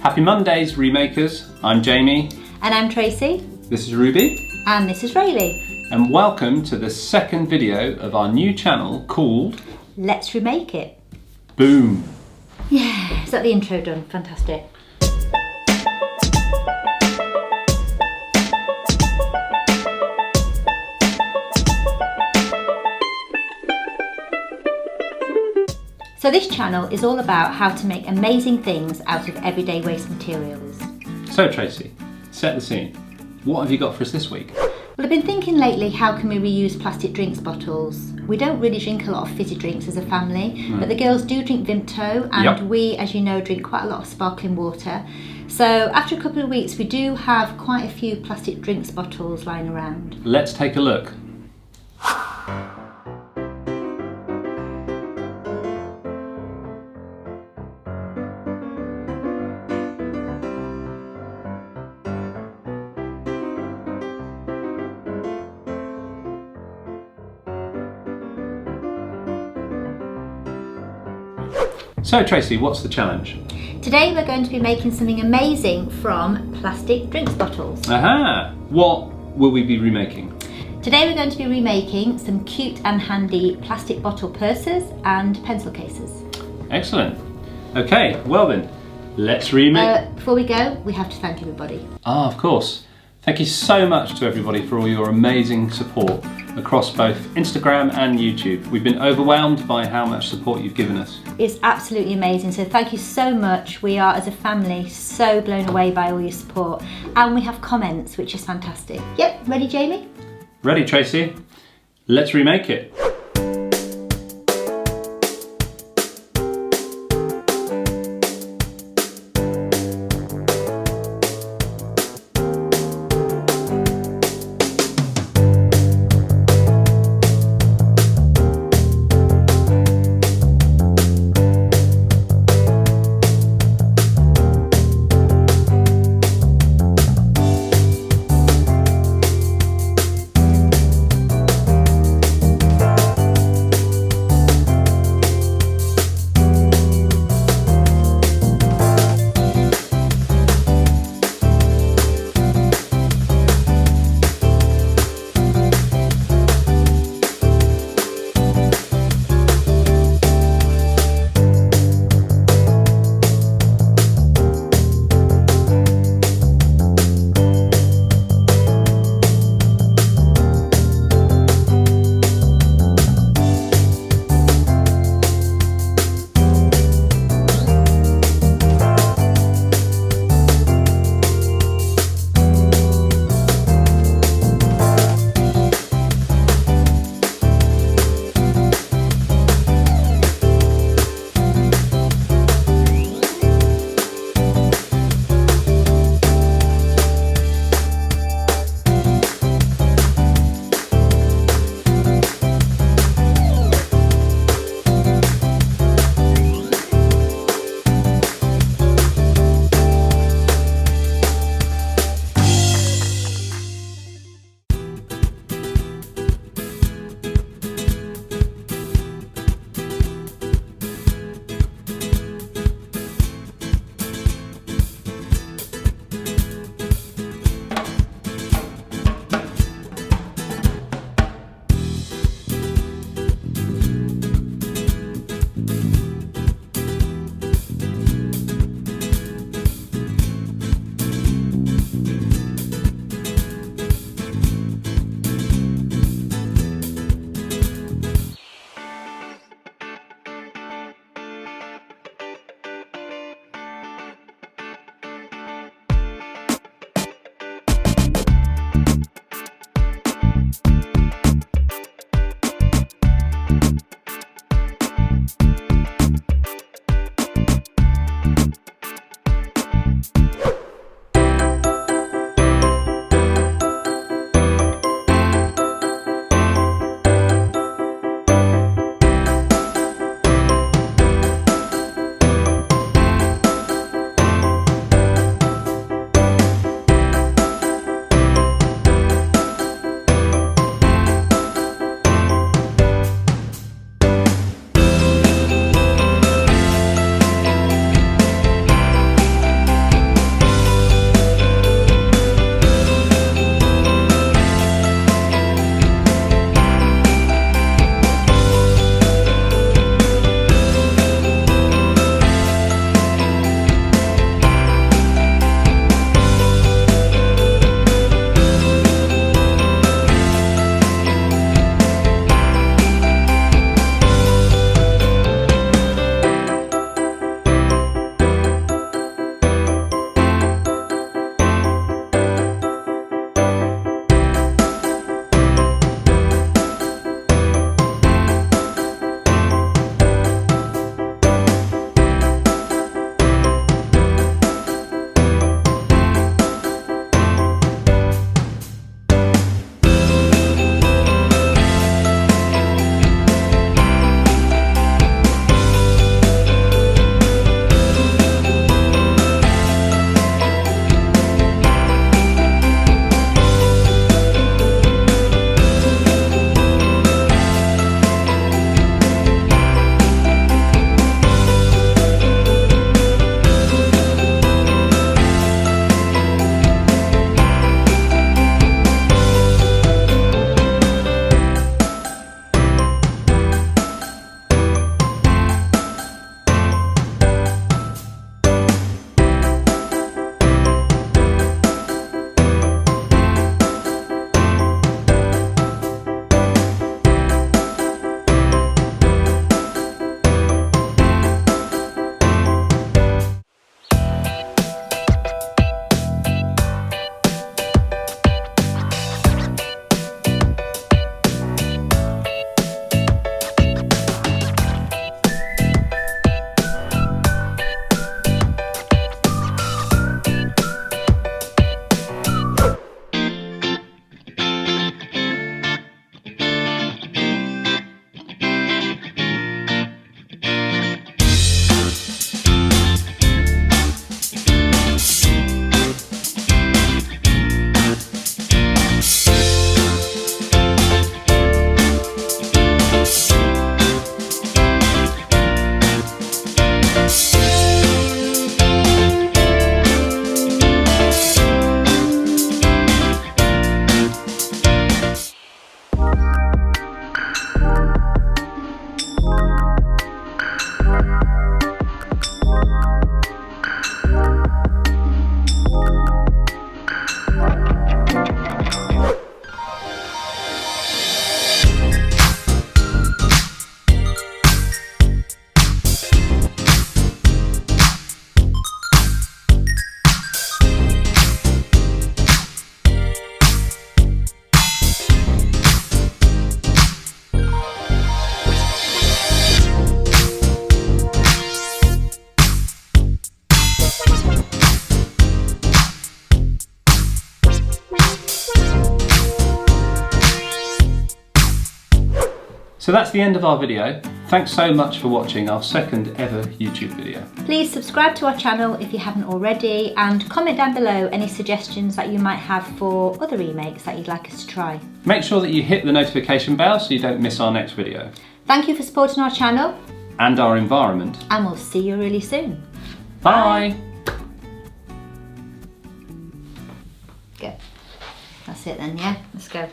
Happy Mondays, Remakers. I'm Jamie. And I'm Tracy. This is Ruby. And this is Raylee. And welcome to the second video of our new channel called Let's Remake It. Boom. Yeah, is that the intro done? Fantastic. So this channel is all about how to make amazing things out of everyday waste materials. So Tracy, set the scene. What have you got for us this week? Well, I've been thinking lately, how can we reuse plastic drinks bottles? We don't really drink a lot of fizzy drinks as a family, but the girls do drink Vimto, and we, as you know, drink quite a lot of sparkling water. So after a couple of weeks, we do have quite a few plastic drinks bottles lying around. Let's take a look. So Tracy, what's the challenge? Today we're going to be making something amazing from plastic drinks bottles. Aha! What will we be remaking? Today we're going to be remaking some cute and handy plastic bottle purses and pencil cases. Excellent. Okay, well then, let's remake. Before we go, we have to thank everybody. Of course. Thank you so much to everybody for all your amazing support across both Instagram and YouTube. We've been overwhelmed by how much support you've given us. It's absolutely amazing, so thank you so much. We are, as a family, so blown away by all your support, and we have comments, which is fantastic. Yep, ready, Jamie? Ready, Tracy? Let's remake it. So that's the end of our video. Thanks so much for watching our second ever YouTube video. Please subscribe to our channel if you haven't already, and comment down below any suggestions that you might have for other remakes that you'd like us to try. Make sure that you hit the notification bell so you don't miss our next video. Thank you for supporting our channel. And our environment. And we'll see you really soon. Bye. Go. That's it then, yeah? Let's go.